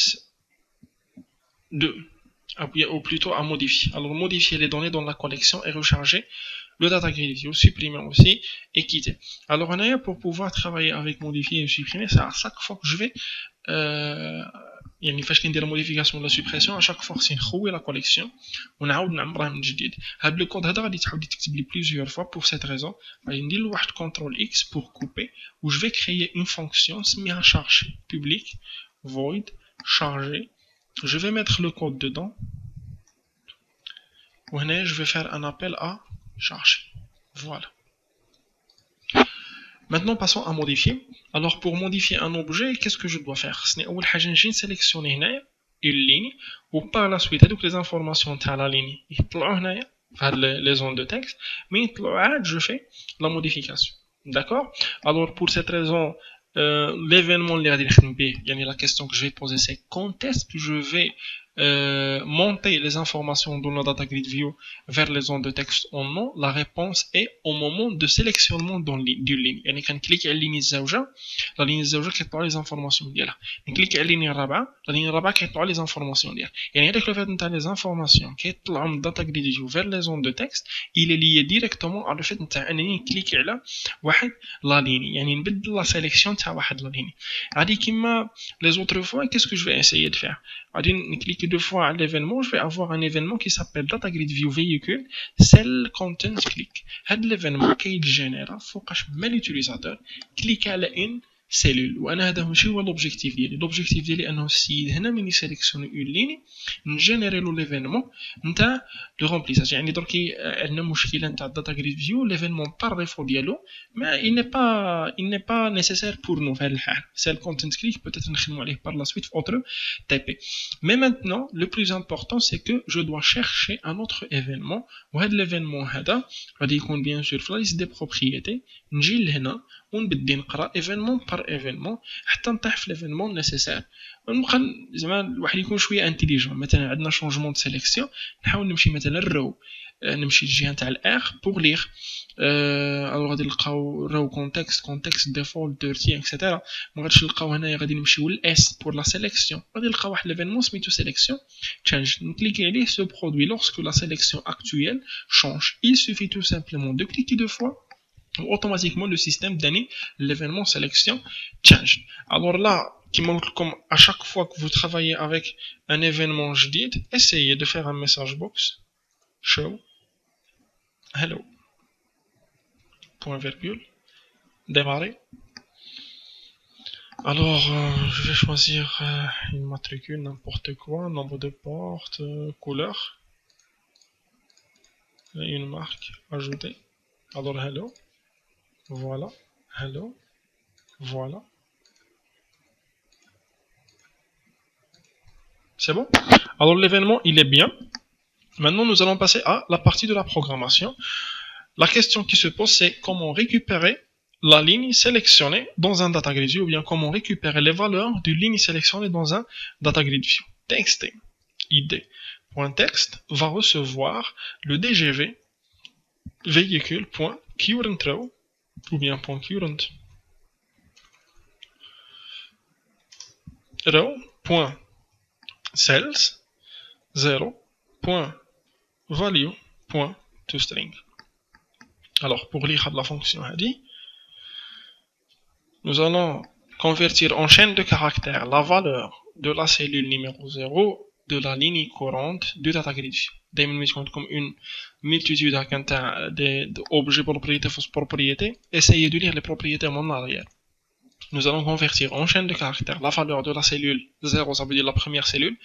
2, ou plutôt à modifier. Alors, modifier les données dans la collection et recharger le data grid view, supprimer aussi et quitter. Alors, on a pour pouvoir travailler avec modifier et supprimer, c'est à chaque fois que je vais يعني فاش كندير موديفيكاسيون ولا سوبريسيون اشاك فوا خصني نخوي لا كوليكسيون ونعاود نعمرها من جديد. هاد لو كود هذا غادي تحاولي تكتب لي بليزيور فوا. بور سيت ريزون غادي ندير له واحد كونترول اكس بور كوبي و جو في كريي اون فونكسيون نسميها charger public void charger. Je vais mettre le code dedans وهنا je vais faire un appel à charger. Voilà. Maintenant, passons à modifier. Alors, pour modifier un objet, qu'est-ce que je dois faire? Je vais sélectionner une ligne, ou par la suite, toutes les informations de la ligne, les zones de texte, mais je fais la modification. D'accord? Alors, pour cette raison, l'événement, la question que je vais poser, c'est quand est-ce que je vais monter les informations de la data grid view vers les zones de texte ou non? La réponse est au moment de sélectionnement d'une ligne. يعني كنكليك على اللين الزوجة، la ligne الزوجة كيطلعوا لي زانفورماسيون ديالها، نكليك على اللين الرابعة، la ligne الرابعة كيطلعوا لي زانفورماسيون ديالها. يعني هذاك لو فات نتاع لي زانفورماسيون كيطلعوا من data grid view vers les zones de texte il est lié directement à le fait نتاع انني نكليك على واحد la ligne، يعني نبدل la sélection تاع واحد la ligne. غادي كيما les autres fois qu'est-ce que je vais essayer de faire؟ غادي نكليك deux fois à l'événement, je vais avoir un événement qui s'appelle data grid view véhicule cell content click. هذا l'événement qui génère فوقاش ما l'utilisateur clique على une cellule. وانا هذا ماشي هو l'objectif ديالي. l'objectif ديالي انه السيد هنا من يسيليكسيوني اون ليني نجينيري له ليفينمون نتاع لو رومبليساج. يعني دركي عندنا مشكله نتاع الداتا جريد فيو ليفينمون بار ديفو ديالو ما il n'est pas nécessaire pour nous في هذا الحال. c'est le content click peut-être نخدموا عليه par la suite في autre TP. mais maintenant le plus important c'est que je dois chercher un autre événement وهذا l'événement هذا غادي يكون bien sûr في la liste des propriétés. نجي لهنا ونبدي نقرا ايفينمون بار ايفينمون حتى نطيح في ليفينمون نيسيسير. نبقى زعما الواحد يكون شويه انتيليجون. مثلا عندنا شونجمون دو سيليكسيون نحاول نمشي مثلا الرو نمشي للجهه تاع الار بور ليغ الو غادي نلقاو رو كونتكست ديفولت ديرتي اكسيتيرا. ما غاديش نلقاو هنايا غادي نمشيو للاس بور لا سيليكسيون غادي نلقاو واحد ليفينمون سميتو سيليكسيون تشانج. نكليكي عليه سو برودوي لورسكو لا سيليكسيون اكطويل شونج. il suffit tout simplement de cliquer deux fois automatiquement le système donne l'événement sélection change. Alors là, comme à chaque fois que vous travaillez avec un événement جديد, essayez de faire un message box show hello point virgule démarrer. Alors je vais choisir une matricule, n'importe quoi, nombre de portes, couleur, une marque, ajouter. Alors hello. Voilà, hello, voilà. C'est bon? Alors l'événement, il est bien. Maintenant, nous allons passer à la partie de la programmation. La question qui se pose, c'est comment récupérer la ligne sélectionnée dans un data grid view, ou bien comment récupérer les valeurs de ligne sélectionnée dans un data grid view. TXT, id.text va recevoir le DGV véhicule.currentRow ou bien .current.row.cells 0.value.toString. Alors pour lire la fonction dit, nous allons convertir en chaîne de caractères la valeur de la cellule numéro 0 de la ligne courante du data grid view. D'abord, comme une multitude d'objets propriétés fausses propriétés. Essayez de lire les propriétés en arrière. Nous allons convertir en chaîne de caractères la valeur de la cellule 0, ça veut dire la première cellule,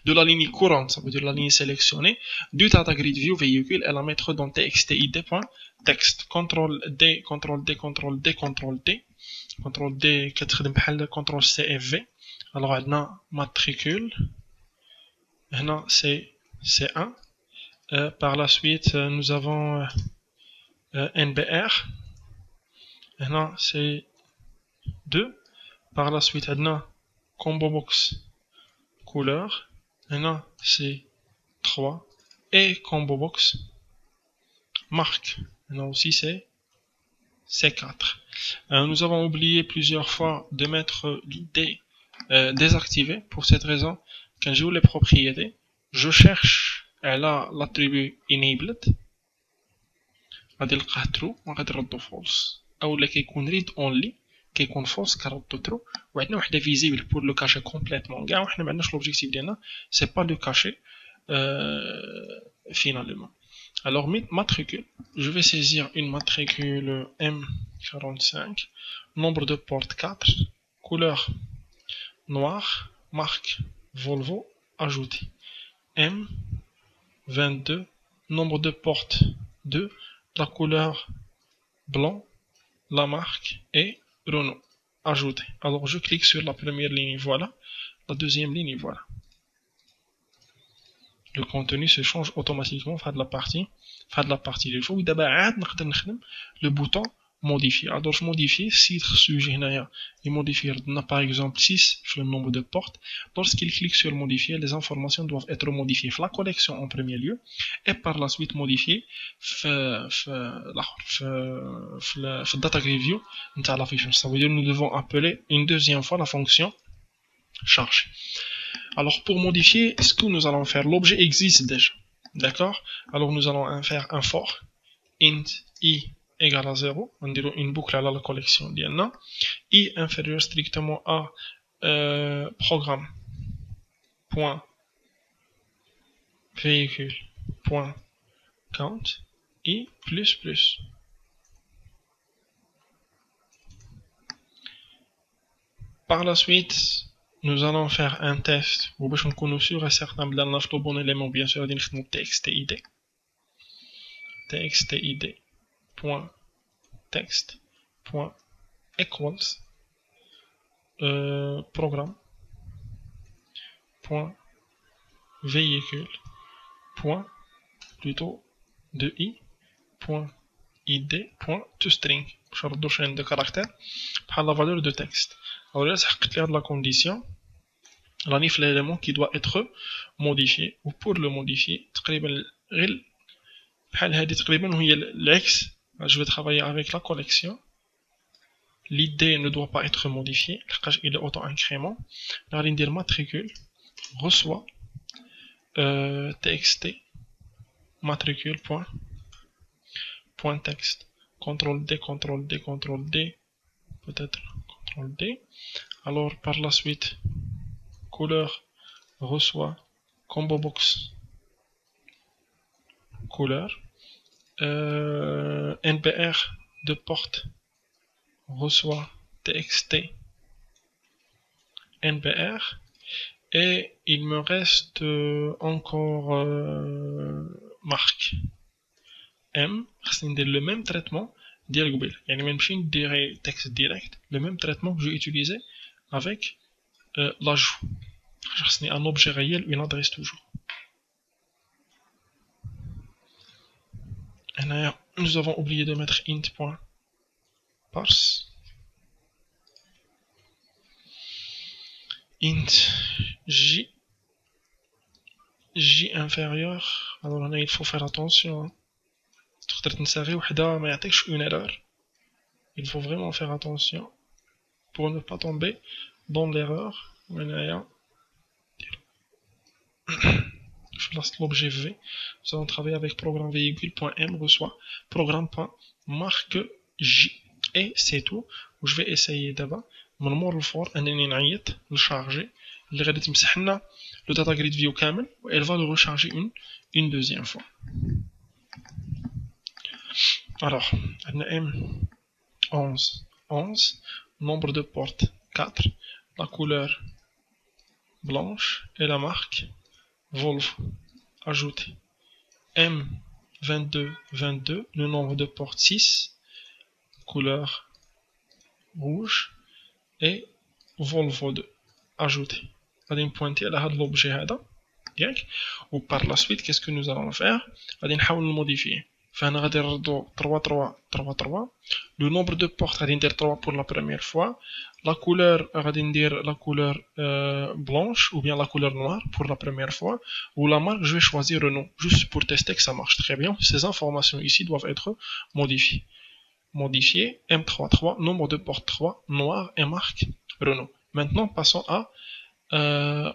de la ligne courante, ça veut dire la ligne sélectionnée, du data grid view véhicule et la mettre dans txt.id.text. CTRL-D, CTRL-D, CTRL-D, CTRL-D. CTRL-D, CTRL-CFV. Alors, on a matricule. Là, c'est C1. Par la suite, nous avons NBR. Là, c'est 2. Par la suite, on a combo box couleur. Là, c'est 3. Et combo box marque. Là aussi, c'est C4. Nous avons oublié plusieurs fois de mettre l'ID désactivé. Pour cette raison, quand j'ouvre les propriétés, je cherche l'attribut enabled. غادي نلقاه true وغادي نردو false. اولا كيكون read only كيكون false كنردو true. وعندنا وحده visible pour le cacher complètement كاع وحنا ما عندناش l'objectif ديالنا c'est pas de cacher finalement. Alors matricule, je vais saisir une matricule M45, nombre de portes 4, couleur noire, marque Volvo, ajouté. M22, nombre de portes 2, la couleur blanc, la marque est Renault, ajouté. Alors je clique sur la première ligne, voilà, la deuxième ligne, voilà. Le contenu se change automatiquement de la partie il faut d'abord le bouton modifier. Alors je modifie titre sujet il modifie par exemple 6 sur le nombre de portes. Lorsqu'il clique sur modifier, les informations doivent être modifiées la collection en premier lieu et par la suite modifiées le data review. Ça veut dire nous devons appeler une deuxième fois la fonction charge. Alors pour modifier, ce que nous allons faire, l'objet existe déjà, d'accord? Alors nous allons faire un for int i égale à 0, on dirait une boucle à la collection d'IANA, i inférieur strictement à programme point véhicule point count i plus plus. Par la suite, nous allons faire un test où nous sommes sûrs et certains de le bon élément, bien sûr, nous txt.id point text point equals programme point véhicule point plutôt de i point id point toString. Je vais chaîne de caractères par la valeur de texte. Alors là, c'est clair de la condition. Là, il y a l'élément qui doit être modifié. Ou pour le modifier, l'ex, je vais travailler avec la collection. L'idée ne doit pas être modifiée. Il est auto-incrément. Là, il y a matricule, reçoit txt matricule point texte. CTRL D, CTRL D, CTRL D, peut-être CTRL D. Alors par la suite, couleur reçoit combo box couleur, NBR de porte reçoit txt NBR et il me reste encore marque M, c'est le même traitement d'Irgbil. Il y a même texte direct, le même traitement que j'ai utilisé avec l'ajout. C'est un objet réel, une adresse toujours. Et là, nous avons oublié de mettre int. parse int j inférieur. Alors là il faut faire attention, une erreur. Il faut vraiment faire attention pour ne pas tomber dans l'erreur. Je lance l'objet V. Nous allons travailler avec programme véhicule.m reçoit programme.marque J. Et c'est tout. Je vais essayer d'abord. Mon mot le fort, le charger. Le data grid view camel. Elle va le recharger une deuxième fois. Alors, M11, nombre de portes 4, la couleur blanche et la marque Volvo. Ajouter M22, le nombre de portes 6, couleur rouge et Volvo 2. Ajouter. On va pointer à l'objet. Ou par la suite, qu'est-ce que nous allons faire? On va essayer de le modifier. On va dire 3. Le nombre de portes, on va dire 3 pour la première fois. La couleur, on va dire la couleur blanche ou bien la couleur noire pour la première fois. Ou la marque, je vais choisir Renault, juste pour tester que ça marche très bien. Ces informations ici doivent être modifiées. Modifier M33, nombre de portes 3, noir et marque Renault. Maintenant, passons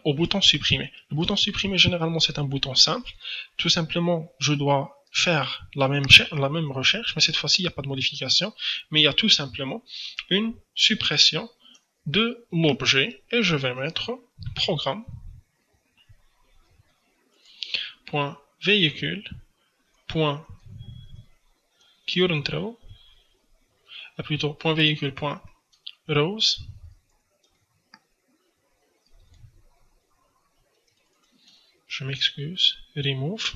au bouton supprimer. Le bouton supprimer, généralement, c'est un bouton simple. Tout simplement, je dois faire la même recherche, mais cette fois-ci, il n'y a pas de modification, mais il y a tout simplement une suppression de l'objet, et je vais mettre programme .véhicule .currentRow, plutôt .véhicule .rows. Je m'excuse, remove.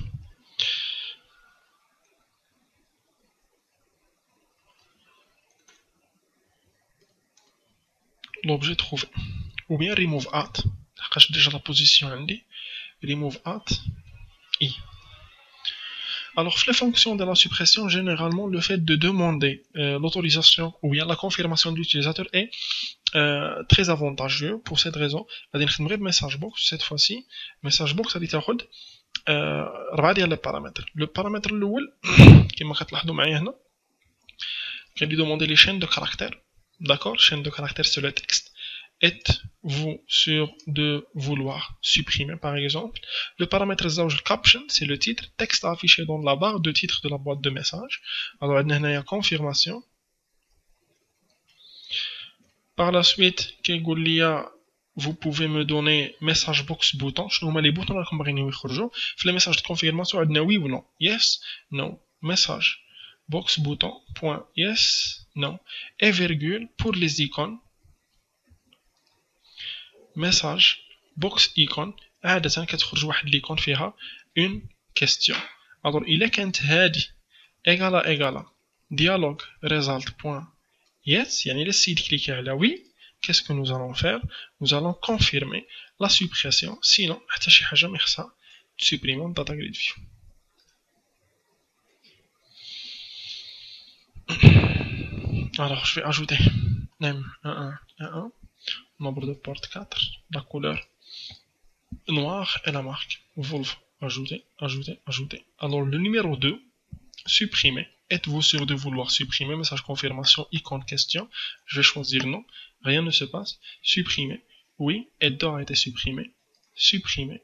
L'objet trouvé. Ou bien remove at. J'ai déjà la position indie. Remove at i. Alors, les fonctions de la suppression, généralement, le fait de demander l'autorisation ou bien la confirmation de l'utilisateur est très avantageux. Pour cette raison, on va utiliser message box cette fois-ci. Message box, ça dit les paramètres. Le paramètre qui m'a lui demander les chaînes de caractères. D'accord, chaîne de caractères sur le texte. Êtes-vous sûr de vouloir supprimer, par exemple? Le paramètre caption, c'est le titre, texte affiché dans la barre de titre de la boîte de message. Alors, il y a confirmation. Par la suite, vous pouvez me donner message box bouton. Je vous mets les boutons là comme les messages de confirmation, oui ou non. Yes, no. Message box bouton, point, yes, no. Et virgule pour les icônes. Message box icône. عادة كتخرج واحد l'icône فيها une question. Alors il est كانت هذه égale dialogue result point yes يعني السيد cliquer على oui. Qu'est-ce que nous allons faire? Nous allons confirmer la suppression. Sinon حتى شي حاجة ما خصها supprimer data grid view. Alors je vais ajouter M11 nombre de portes 4, la couleur noire et la marque Volvo. Ajouter. Alors le numéro 2, supprimer. Êtes-vous sûr de vouloir supprimer? Message confirmation, icône question. Je vais choisir non. Rien ne se passe. Supprimer. Oui. Et d'or a été supprimé. Supprimer.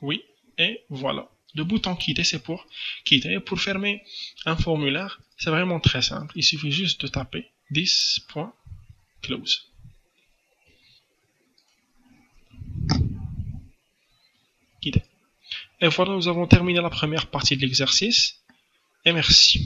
Oui. Et voilà. Le bouton quitter, c'est pour quitter. Et pour fermer un formulaire, c'est vraiment très simple. Il suffit juste de taper this.close. Et voilà, nous avons terminé la première partie de l'exercice. Et merci.